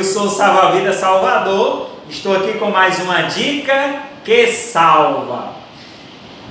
Eu sou o Salva-Vida Salvador, estou aqui com mais uma dica que salva.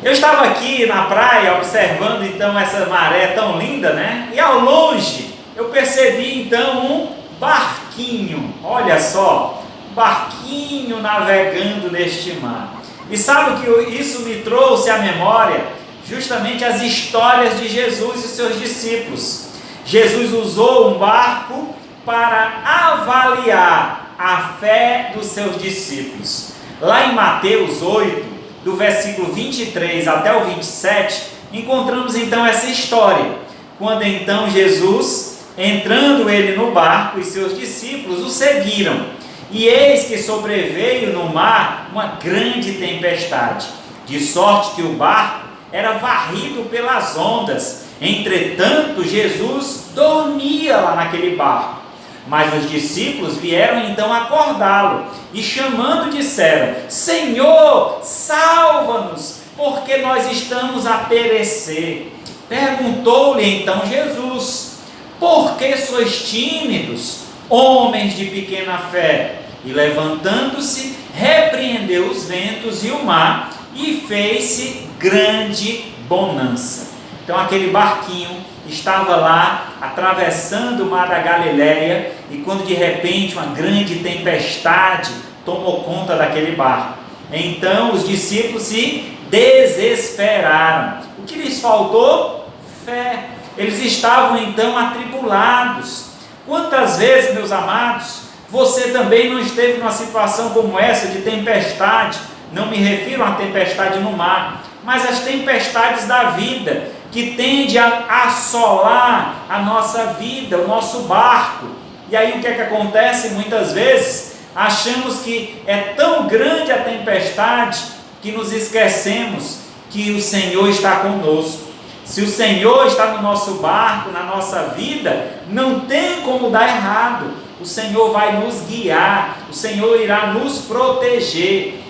Eu estava aqui na praia observando então essa maré tão linda, né? E ao longe eu percebi então um barquinho, olha só, um barquinho navegando neste mar. E sabe o que isso me trouxe à memória? Justamente as histórias de Jesus e seus discípulos. Jesus usou um barco para avaliar a fé dos seus discípulos. Lá em Mateus 8, do versículo 23 até o 27, encontramos então essa história, quando então Jesus, entrando ele no barco e seus discípulos o seguiram, e eis que sobreveio no mar uma grande tempestade, de sorte que o barco era varrido pelas ondas. Entretanto, Jesus dormia lá naquele barco. Mas os discípulos vieram então acordá-lo e chamando disseram: Senhor, salva-nos, porque nós estamos a perecer. Perguntou-lhe então Jesus: por que sois tímidos, homens de pequena fé? E levantando-se, repreendeu os ventos e o mar, e fez-se grande bonança. Então aquele barquinho estava lá atravessando o mar da Galileia, e quando de repente uma grande tempestade tomou conta daquele barco, então os discípulos se desesperaram. O que lhes faltou? Fé. Eles estavam então atribulados. Quantas vezes, meus amados, você também não esteve numa situação como essa de tempestade? Não me refiro a uma tempestade no mar, mas as tempestades da vida, que tende a assolar a nossa vida, o nosso barco. E aí o que é que acontece? Muitas vezes achamos que é tão grande a tempestade que nos esquecemos que o Senhor está conosco. Se o Senhor está no nosso barco, na nossa vida, não tem como dar errado. O Senhor vai nos guiar, o Senhor irá nos proteger.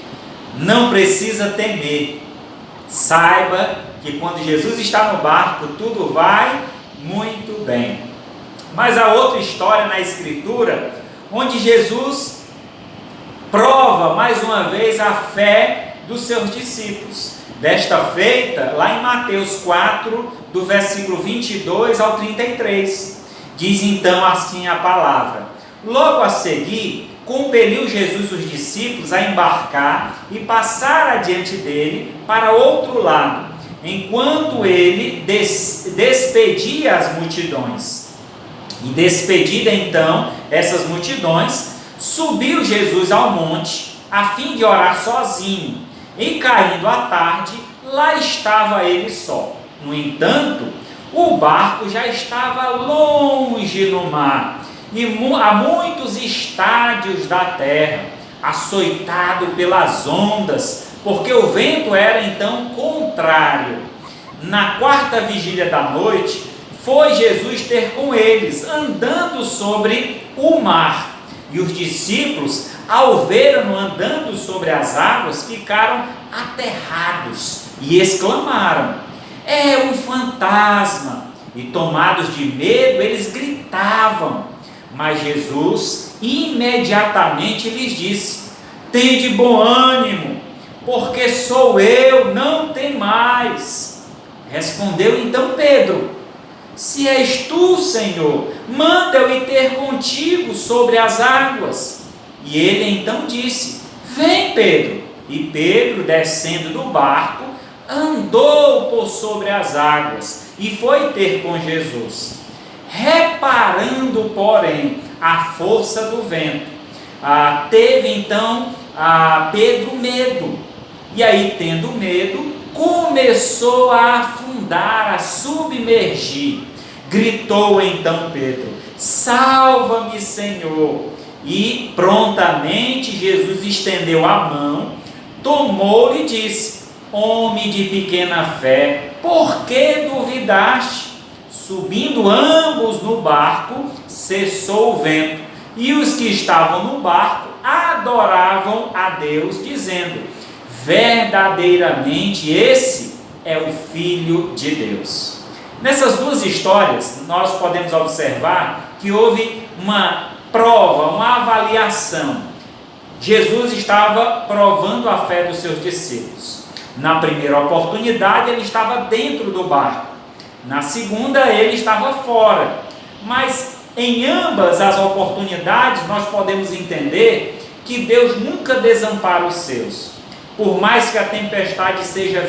Não precisa temer. Saiba que quando Jesus está no barco, tudo vai muito bem. Mas há outra história na Escritura, onde Jesus prova mais uma vez a fé dos seus discípulos. Desta feita, lá em Mateus 4, do versículo 22 ao 33, diz então assim a palavra: logo a seguir, compeliu Jesus os discípulos a embarcar e passar adiante dele para outro lado, enquanto ele despedia as multidões. E despedida então essas multidões, subiu Jesus ao monte a fim de orar sozinho. E caindo a tarde, lá estava ele só. No entanto, o barco já estava longe no mar, e a muitos estádios da terra, açoitado pelas ondas, porque o vento era então contrário. Na quarta vigília da noite, foi Jesus ter com eles, andando sobre o mar. E os discípulos, ao vê-lo andando sobre as águas, ficaram aterrados e exclamaram: é um fantasma! E tomados de medo, eles gritavam. Mas Jesus imediatamente lhes disse: tende bom ânimo, porque sou eu, não temais. Respondeu então Pedro: se és tu, Senhor, manda eu ir ter contigo sobre as águas. E ele então disse: vem, Pedro. E Pedro, descendo do barco, andou por sobre as águas e foi ter com Jesus. Reparando, porém, a força do vento, teve então Pedro medo. E aí, tendo medo, começou a afundar, a submergir. Gritou então Pedro: salva-me, Senhor! E prontamente Jesus estendeu a mão, tomou-lhe e disse: homem de pequena fé, por que duvidaste? Subindo ambos no barco, cessou o vento, e os que estavam no barco adoravam a Deus, dizendo: verdadeiramente esse é o Filho de Deus. Nessas duas histórias, nós podemos observar que houve uma prova, uma avaliação. Jesus estava provando a fé dos seus discípulos. Na primeira oportunidade, ele estava dentro do barco. Na segunda, ele estava fora. Mas em ambas as oportunidades, nós podemos entender que Deus nunca desampara os seus. Por mais que a tempestade seja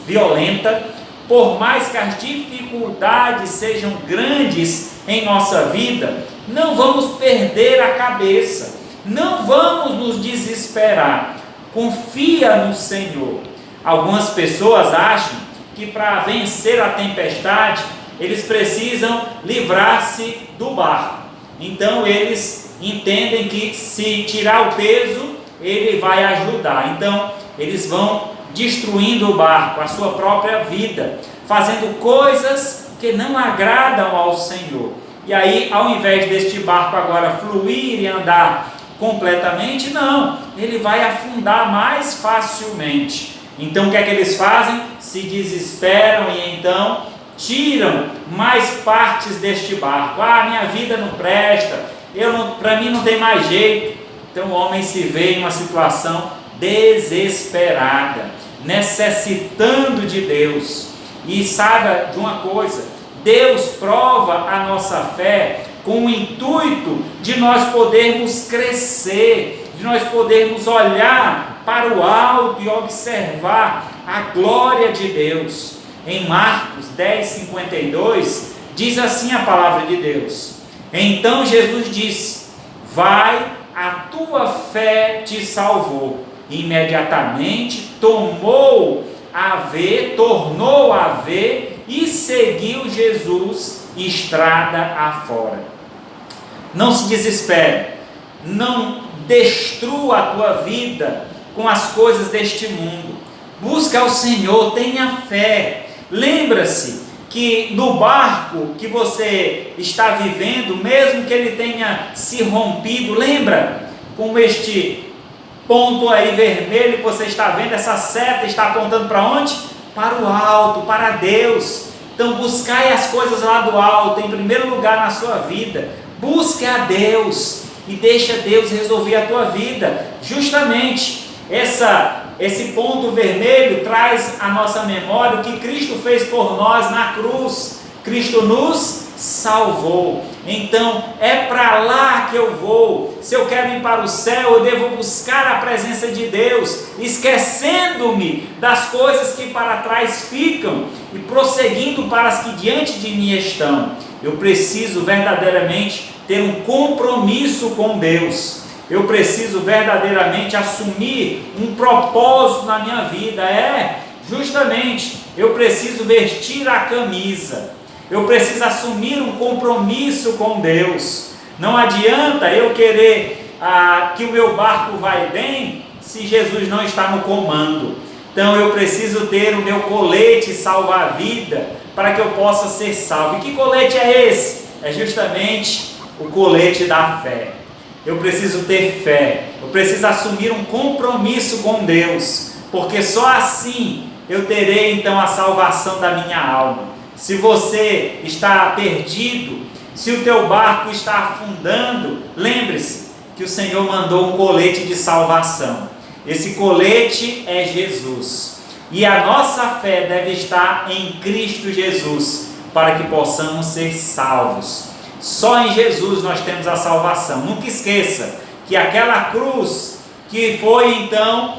violenta, por mais que as dificuldades sejam grandes em nossa vida, não vamos perder a cabeça. Não vamos nos desesperar. Confia no Senhor. Algumas pessoas acham que para vencer a tempestade, eles precisam livrar-se do barco. Então eles entendem que se tirar o peso, ele vai ajudar. Então eles vão destruindo o barco, a sua própria vida, fazendo coisas que não agradam ao Senhor. E aí, ao invés deste barco agora fluir e andar completamente, não, ele vai afundar mais facilmente. Então o que é que eles fazem? Se desesperam e então tiram mais partes deste barco. Minha vida não presta, para mim não tem mais jeito. Então o homem se vê em uma situação desesperada, necessitando de Deus. E saiba de uma coisa, Deus prova a nossa fé com o intuito de nós podermos crescer, de nós podermos olhar para o alto e observar a glória de Deus. Em Marcos 10:52, diz assim a palavra de Deus: então Jesus disse: vai, a tua fé te salvou. Imediatamente tornou a ver e seguiu Jesus estrada afora. Não se desespere, não destrua a tua vida com as coisas deste mundo. Busca ao Senhor, tenha fé. Lembra-se que no barco que você está vivendo, mesmo que ele tenha se rompido, lembra como este ponto aí vermelho que você está vendo, essa seta está apontando para onde? Para o alto, para Deus. Então buscai as coisas lá do alto, em primeiro lugar na sua vida. Busque a Deus e deixa Deus resolver a tua vida. Justamente esse ponto vermelho traz à nossa memória o que Cristo fez por nós na cruz. Cristo nos salvou. Então é para lá que eu vou. Se eu quero ir para o céu, eu devo buscar a presença de Deus, esquecendo-me das coisas que para trás ficam e prosseguindo para as que diante de mim estão. Eu preciso verdadeiramente ter um compromisso com Deus. Eu preciso verdadeiramente assumir um propósito na minha vida. Justamente, eu preciso vestir a camisa. Eu preciso assumir um compromisso com Deus. Não adianta eu querer que o meu barco vai bem se Jesus não está no comando. Então eu preciso ter o meu colete salva-vida para que eu possa ser salvo. E que colete é esse? É justamente o colete da fé. Eu preciso ter fé. Eu preciso assumir um compromisso com Deus, porque só assim eu terei então a salvação da minha alma. Se você está perdido, se o teu barco está afundando, lembre-se que o Senhor mandou um colete de salvação. Esse colete é Jesus. E a nossa fé deve estar em Cristo Jesus, para que possamos ser salvos. Só em Jesus nós temos a salvação. Nunca esqueça que aquela cruz que foi então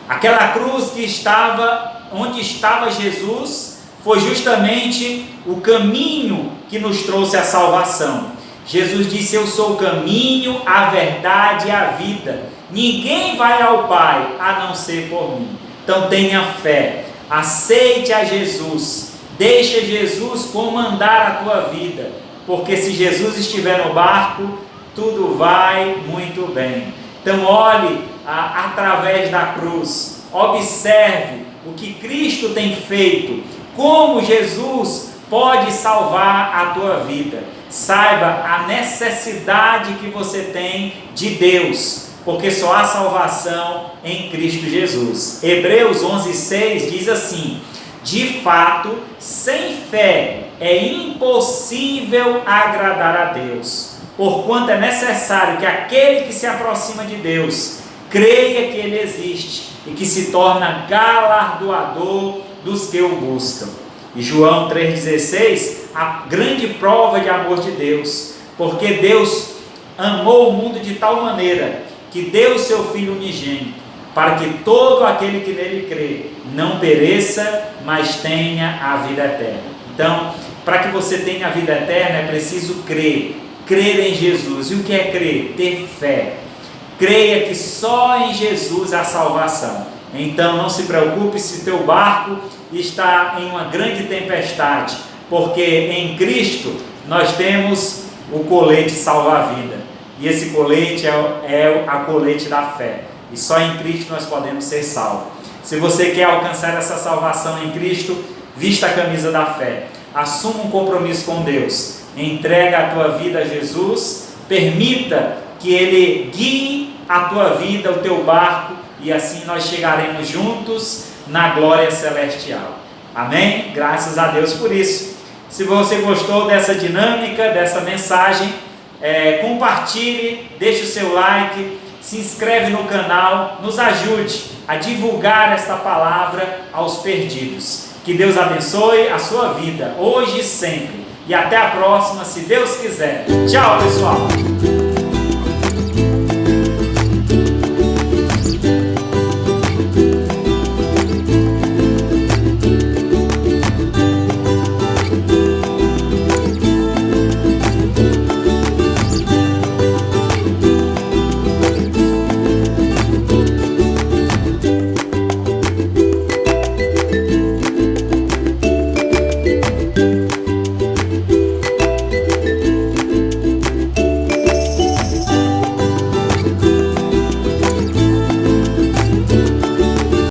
aquela cruz que estava onde estava Jesus, foi justamente o caminho que nos trouxe a salvação. Jesus disse: eu sou o caminho, a verdade e a vida. Ninguém vai ao Pai a não ser por mim. Então tenha fé, aceite a Jesus, deixa Jesus comandar a tua vida, porque se Jesus estiver no barco, tudo vai muito bem. Então olhe através da cruz, observe o que Cristo tem feito, como Jesus pode salvar a tua vida. Saiba a necessidade que você tem de Deus, porque só há salvação em Cristo Jesus. Hebreus 11:6 diz assim: de fato, sem fé é impossível agradar a Deus, porquanto é necessário que aquele que se aproxima de Deus creia que Ele existe e que se torna galardoador dos que o buscam. E João 3,16, a grande prova de amor de Deus, porque Deus amou o mundo de tal maneira que deu o seu Filho unigênito, para que todo aquele que nele crê não pereça, mas tenha a vida eterna. Então, para que você tenha a vida eterna, é preciso crer em Jesus. E o que é crer? Ter fé. Creia que só em Jesus há salvação. Então não se preocupe se teu barco está em uma grande tempestade, porque em Cristo nós temos o colete salva-vida. E esse colete é a colete da fé. E só em Cristo nós podemos ser salvos. Se você quer alcançar essa salvação em Cristo, vista a camisa da fé. Assuma um compromisso com Deus. Entrega a tua vida a Jesus. Permita que Ele guie a tua vida, o teu barco, e assim nós chegaremos juntos na glória celestial. Amém? Graças a Deus por isso. Se você gostou dessa dinâmica, dessa mensagem, compartilhe, deixe o seu like, se inscreve no canal, nos ajude a divulgar esta palavra aos perdidos. Que Deus abençoe a sua vida, hoje e sempre. E até a próxima, se Deus quiser. Tchau, pessoal!